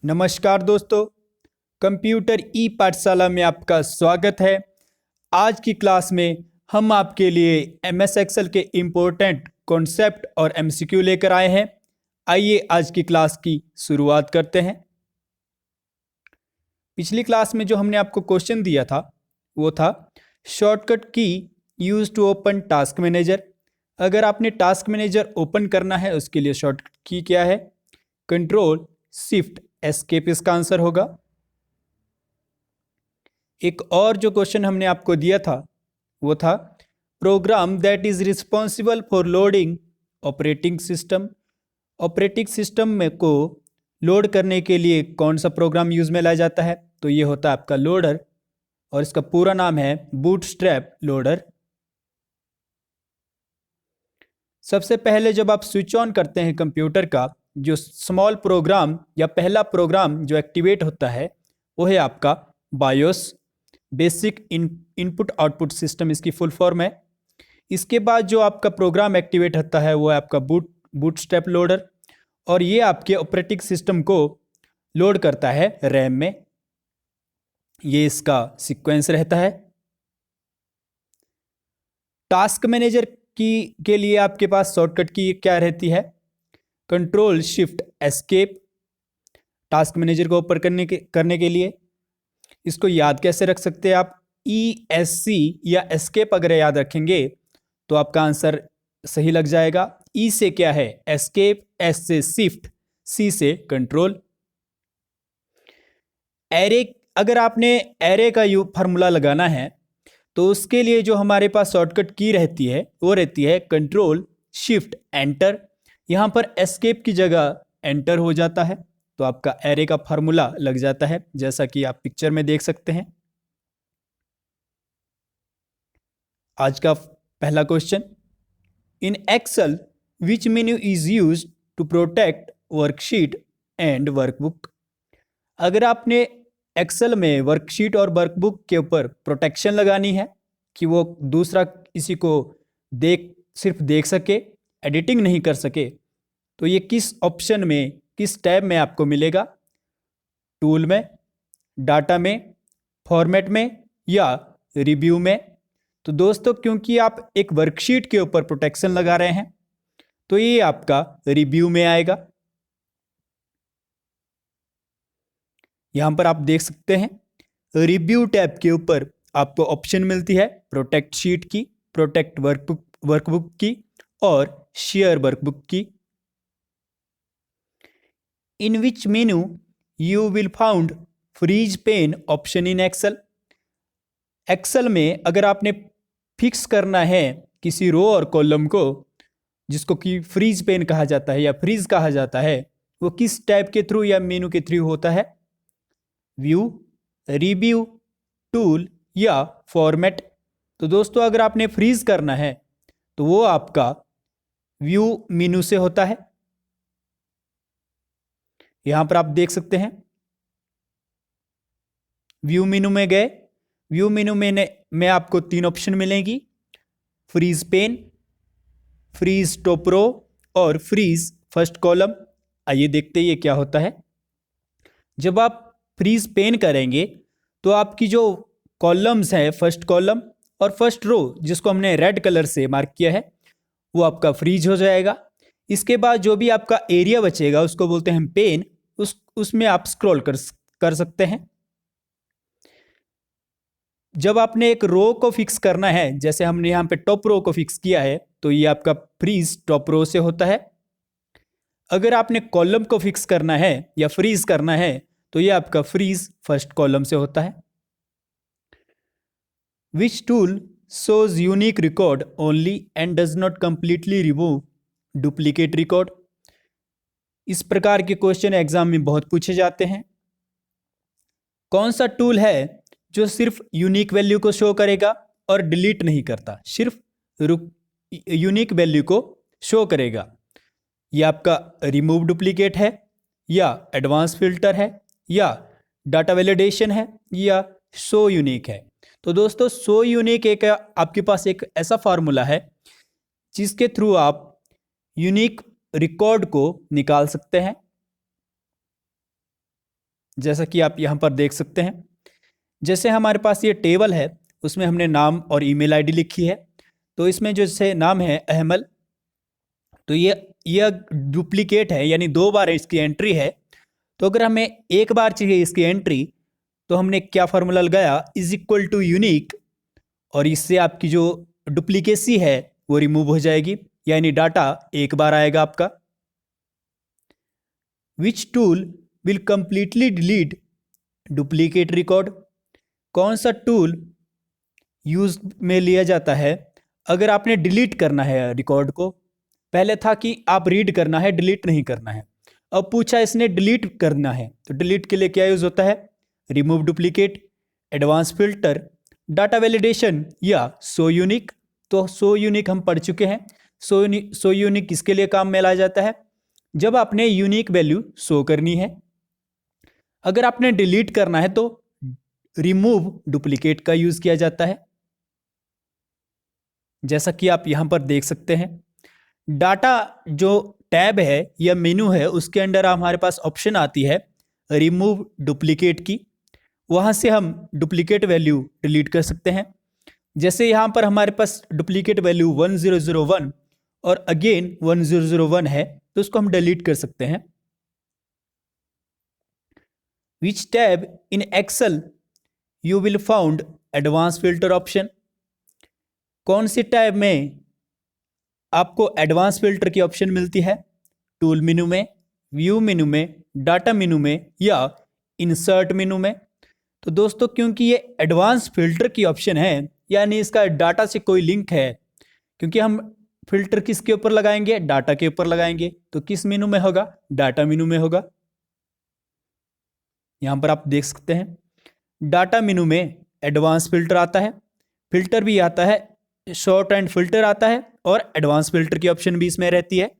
नमस्कार दोस्तों, कंप्यूटर ई पाठशाला में आपका स्वागत है। आज की क्लास में हम आपके लिए एमएस एक्सेल के इम्पोर्टेंट कॉन्सेप्ट और एमसीक्यू लेकर आए हैं। आइए आज की क्लास की शुरुआत करते हैं। पिछली क्लास में जो हमने आपको क्वेश्चन दिया था वो था शॉर्टकट की use to open task manager. अगर आपने टास्क मैनेजर ओपन करना है उसके लिए शॉर्टकट की क्या है? कंट्रोल शिफ्ट एस्केप इसका आंसर होगा। एक और जो क्वेश्चन हमने आपको दिया था वो था program that is responsible for loading operating system. Operating system में को लोड करने के लिए कौन सा प्रोग्राम यूज में लाया जाता है? तो ये होता है आपका लोडर और इसका पूरा नाम है बूटस्ट्रैप लोडर। सबसे पहले जब आप स्विच ऑन करते हैं कंप्यूटर का, जो स्मॉल प्रोग्राम या पहला प्रोग्राम जो एक्टिवेट होता है वो है आपका BIOS, basic input output system इसकी फुल फॉर्म है। इसके बाद जो आपका प्रोग्राम एक्टिवेट होता है वो है आपका बूटस्ट्रैप लोडर और ये आपके ऑपरेटिंग सिस्टम को लोड करता है रैम में। ये इसका सीक्वेंस रहता है। टास्क मैनेजर की के लिए आपके पास शॉर्टकट की क्या रहती है? Control shift escape. Task manager को ओपन करने के लिए इसको याद कैसे रख सकते हैं आप? ESC या एस्केप अगर याद रखेंगे तो आपका आंसर सही लग जाएगा। E से क्या है? एस्केप, S से शिफ्ट, C से कंट्रोल। एरे, अगर आपने एरे का फार्मूला लगाना है तो उसके लिए जो हमारे पास शॉर्टकट की रहती है वो रहती है कंट्रोल शिफ्ट एंटर। यहाँ पर एस्केप की जगह एंटर हो जाता है तो आपका एरे का फार्मूला लग जाता है, जैसा कि आप पिक्चर में देख सकते हैं। आज का पहला question, in Excel which menu is use to protect worksheet and workbook. अगर आपने एक्सेल में वर्कशीट और वर्कबुक के ऊपर प्रोटेक्शन लगानी है कि वो दूसरा किसी को सिर्फ देख सके, एडिटिंग नहीं कर सके, तो ये किस ऑप्शन में, किस टैब में आपको मिलेगा? टूल में, डाटा में, फॉर्मेट में या रिव्यू में? तो दोस्तों क्योंकि आप एक वर्कशीट के ऊपर प्रोटेक्शन लगा रहे हैं तो ये आपका रिव्यू में आएगा। यहां पर आप देख सकते हैं रिव्यू टैब के ऊपर आपको ऑप्शन मिलती है प्रोटेक्ट शीट की, प्रोटेक्ट वर्कबुक की और शेयर वर्कबुक की। In which menu you will found freeze pane option in Excel. Excel में अगर आपने फिक्स करना है किसी रो और कॉलम को, जिसको कि फ्रीज पेन कहा जाता है या फ्रीज कहा जाता है, वो किस टैब के थ्रू या मेनू के थ्रू होता है? व्यू, रिव्यू, टूल या फॉर्मेट? तो दोस्तों अगर आपने फ्रीज करना है तो वो आपका व्यू मेनू से होता है। यहां पर आप देख सकते हैं व्यू मेनू में गए, व्यू मेनू में आपको 3 ऑप्शन मिलेंगी, freeze pane, freeze top row और फ्रीज फर्स्ट कॉलम। आइए देखते हैं ये क्या होता है। जब आप फ्रीज पेन करेंगे तो आपकी जो कॉलम्स हैं, फर्स्ट कॉलम और फर्स्ट रो जिसको हमने रेड कलर से मार्क किया है, वो आपका फ्रीज हो जाएगा। इसके बाद जो भी आपका एरिया बचेगा उसको बोलते हैं पेन, उसमें आप स्क्रॉल कर सकते हैं। जब आपने एक रो को फिक्स करना है, जैसे हमने यहाँ पे टॉप रो को फिक्स किया है, तो ये आपका फ्रीज टॉप रो से होता है। अगर आपने कॉलम को फिक्स करना है या फ्रीज करना है तो ये आपका फ्रीज फर्स्ट कॉलम से होता है। Which tool shows unique record only and does not completely remove duplicate record। इस प्रकार के क्वेश्चन एग्जाम में बहुत पूछे जाते हैं। कौन सा टूल है जो सिर्फ यूनिक वैल्यू को शो करेगा और डिलीट नहीं करता, सिर्फ यूनिक वैल्यू को शो करेगा? यह आपका रिमूव डुप्लीकेट है या एडवांस फिल्टर है या डाटा वैलिडेशन है या शो यूनिक है? तो दोस्तों शो यूनिक एक आपके पास एक ऐसा फार्मूला है जिसके थ्रू आप यूनिक रिकॉर्ड को निकाल सकते हैं। जैसा कि आप यहाँ पर देख सकते हैं। जैसे हमारे पास ये टेबल है, उसमें हमने नाम और ईमेल आईडी लिखी है। तो इसमें जैसे नाम है अहमद, तो ये डुप्लीकेट है, यानी 2 बार इसकी एंट्री है। तो अगर हमें एक बार चाहिए इसकी एंट्री, तो हमने क्या फार्मूला लगाया, इज इक्वल टू यूनिक, और इससे आपकी जो डुप्लीकेसी है वो रिमूव हो जाएगी, यानी डाटा एक बार आएगा आपका। Which tool will completely delete duplicate record, कौन सा टूल यूज में लिया जाता है अगर आपने डिलीट करना है रिकॉर्ड को। पहले था कि आप रीड करना है, डिलीट नहीं करना है। अब पूछा इसने डिलीट करना है, तो डिलीट के लिए क्या यूज होता है, remove duplicate, advance filter, data validation या सो यूनिक। तो सो यूनिक हम पढ़ चुके हैं। सो यूनिक किसके लिए काम में लाया जाता है, जब आपने यूनिक वैल्यू शो करनी है। अगर आपने डिलीट करना है तो रिमूव डुप्लीकेट का यूज किया जाता है। जैसा कि आप यहां पर देख सकते हैं, डाटा जो टैब है या मेनू है, उसके अंदर हमारे पास ऑप्शन आती है रिमूव डुप्लीकेट की। वहां से हम डुप्लीकेट वैल्यू डिलीट कर सकते हैं। जैसे यहां पर हमारे पास डुप्लीकेट वैल्यू 1001 और अगेन 1001 है, तो उसको हम डिलीट कर सकते हैं। Which tab in Excel you will found advance filter option, कौन सी टैब में आपको एडवांस फिल्टर की ऑप्शन मिलती है, टूल मेनू में, व्यू मेनू में, डाटा मेनू में या इंसर्ट मेनू में। तो दोस्तों क्योंकि ये एडवांस फिल्टर की ऑप्शन है, यानी इसका डाटा से कोई लिंक है, क्योंकि हम फिल्टर किसके ऊपर लगाएंगे, डाटा के ऊपर लगाएंगे, तो किस मेनू में होगा, डाटा मेनू में होगा। यहां पर आप देख सकते हैं डाटा मेनू में एडवांस फिल्टर आता है, फिल्टर भी आता है, शॉर्ट एंड फिल्टर आता है, और एडवांस फिल्टर की ऑप्शन भी इसमें रहती है।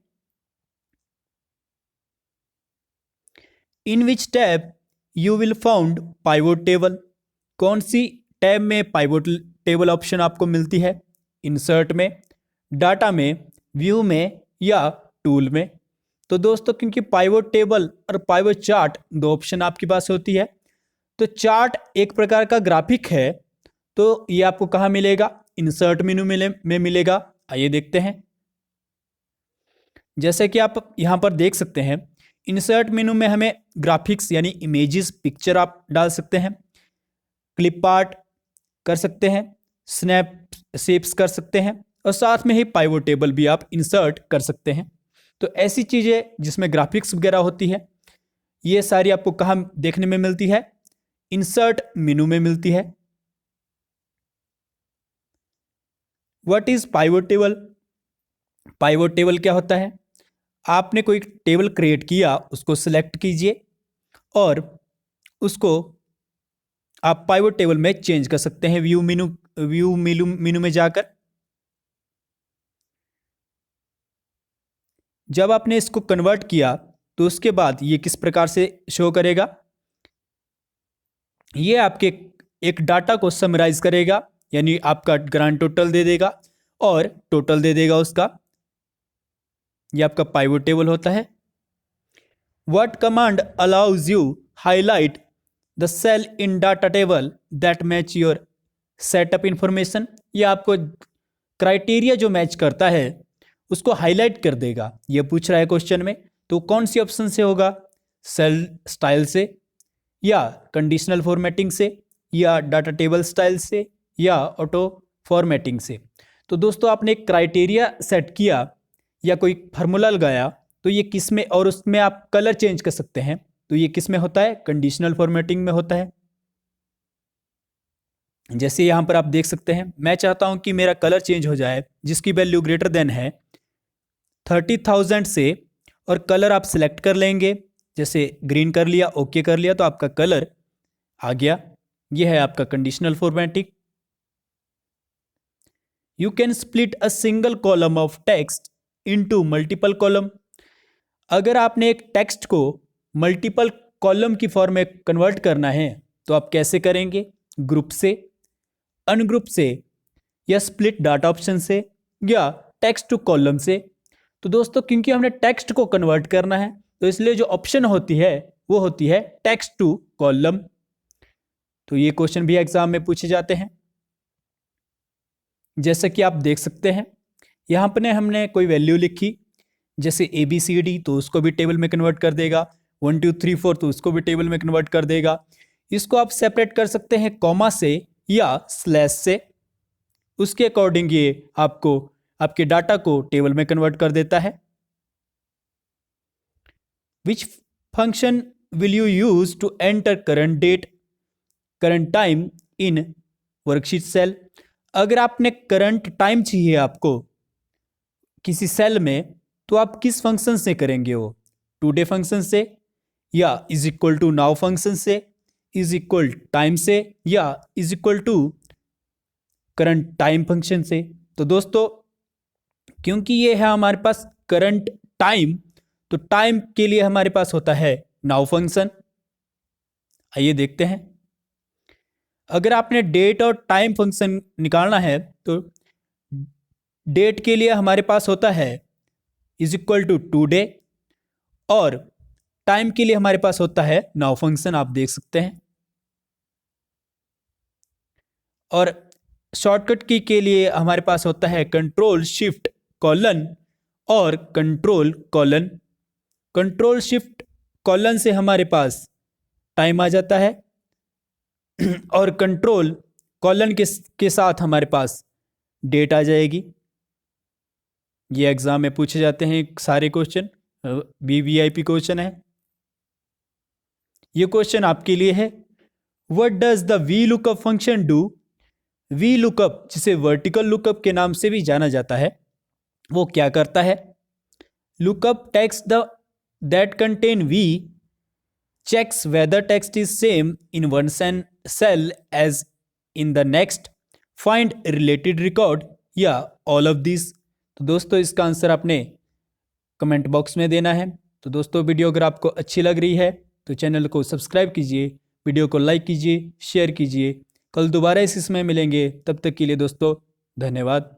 In which tab you will found pivot table, कौन सी टैब में पाइवोट टेबल ऑप्शन आपको मिलती है, इंसर्ट में, डाटा में, व्यू में या टूल में। तो दोस्तों क्योंकि पाइवोट टेबल और पाइवोट चार्ट 2 ऑप्शन आपके पास होती है, तो चार्ट एक प्रकार का ग्राफिक है, तो ये आपको कहाँ मिलेगा, इंसर्ट मेनू में मिलेगा। आइए देखते हैं। जैसे कि आप यहां पर देख सकते हैं, इंसर्ट मेनू में हमें ग्राफिक्स यानी इमेजेस, पिक्चर आप डाल सकते हैं, क्लिप आर्ट कर सकते हैं, स्नैप शेप्स कर सकते हैं, और साथ में ही पाइवोट टेबल भी आप इंसर्ट कर सकते हैं। तो ऐसी चीजें जिसमें ग्राफिक्स वगैरह होती है, ये सारी आपको कहाँ देखने में मिलती है, इंसर्ट मेनू में मिलती है। What is pivot table, pivot table क्या होता है, आपने कोई टेबल क्रिएट किया, उसको सिलेक्ट कीजिए और उसको आप पाइवोट टेबल में चेंज कर सकते हैं व्यू मेनू में जाकर। जब आपने इसको कन्वर्ट किया तो उसके बाद ये किस प्रकार से शो करेगा, ये आपके एक डाटा को समराइज करेगा, यानी आपका ग्रांड टोटल दे देगा और टोटल दे देगा उसका। ये आपका पाइवोट टेबल होता है। What command allows you highlight the cell in data table that match your setup information, ये आपको क्राइटेरिया जो मैच करता है उसको हाईलाइट कर देगा। ये पूछ रहा है क्वेश्चन में, तो कौन सी ऑप्शन से होगा, सेल स्टाइल से या कंडीशनल फॉर्मेटिंग से या डाटा टेबल स्टाइल से या ऑटो फॉर्मेटिंग से। तो दोस्तों आपने एक क्राइटेरिया सेट किया या कोई फार्मूला लगाया, तो ये किस में, और उसमें आप कलर चेंज कर सकते हैं, तो ये किस में होता है, कंडीशनल फॉर्मेटिंग में होता है। जैसे यहां पर आप देख सकते हैं, मैं चाहता हूं कि मेरा कलर चेंज हो जाए जिसकी वैल्यू ग्रेटर देन है 30,000 से, और कलर आप सिलेक्ट कर लेंगे, जैसे ग्रीन कर लिया, ओके कर लिया, तो आपका कलर आ गया। यह है आपका conditional formatting. You can split a single column of text into multiple column, अगर आपने एक टेक्स्ट को मल्टीपल कॉलम की फॉर्म में कन्वर्ट करना है तो आप कैसे करेंगे, ग्रुप से, अनग्रुप से, या स्प्लिट डाटा ऑप्शन से, या टेक्स्ट टू कॉलम से। तो दोस्तों क्योंकि हमने टेक्स्ट को कन्वर्ट करना है, तो इसलिए जो ऑप्शन होती है वो होती है टेक्स्ट टू कॉलम। तो ये क्वेश्चन भी एग्जाम में पूछे जाते हैं। जैसे कि आप देख सकते हैं यहाँ पर हमने कोई वैल्यू लिखी, जैसे ABCD, तो उसको भी टेबल में कन्वर्ट कर देगा, 1 2 3 4 तो उसको भी टेबल में कन्वर्ट कर देगा। इसको आप सेपरेट कर सकते हैं कॉमा से या स्लैश से, उसके अकॉर्डिंग ये आपको आपके डाटा को टेबल में कन्वर्ट कर देता है। Which function will you use to enter current date current time in worksheet cell? अगर आपने करंट टाइम चाहिए आपको किसी सेल में, तो आप किस फंक्शन से करेंगे? वो टुडे फंक्शन से, या is equal to now function से, इज इक्वल टाइम से, या is equal to current time function से? तो दोस्तों क्योंकि ये है हमारे पास करंट टाइम, तो टाइम के लिए हमारे पास होता है नाउ फंक्शन। आइए देखते हैं। अगर आपने डेट और टाइम फंक्शन निकालना है तो डेट के लिए हमारे पास होता है इज इक्वल टू टुडे, और टाइम के लिए हमारे पास होता है नाउ फंक्शन, आप देख सकते हैं। और शॉर्टकट की के लिए हमारे पास होता है कंट्रोल शिफ्ट कॉलन और control colon. Control shift colon से हमारे पास टाइम आ जाता है और कंट्रोल कॉलन के साथ हमारे पास डेट आ जाएगी। ये एग्जाम में पूछे जाते हैं सारे क्वेश्चन, VVIP क्वेश्चन है। ये क्वेश्चन आपके लिए है। What does the V lookup function do? V lookup, जिसे वर्टिकल लुकअप के नाम से भी जाना जाता है, वो क्या करता है? Lookup text that contain we checks whether text is same in one cell as in the next, find related record, या all of these। तो दोस्तों इसका आंसर आपने कमेंट बॉक्स में देना है। तो दोस्तों वीडियो अगर आपको अच्छी लग रही है तो चैनल को सब्सक्राइब कीजिए, वीडियो को लाइक कीजिए, शेयर कीजिए। कल दोबारा इस इसमें मिलेंगे, तब तक के लिए दोस्तों धन्यवाद।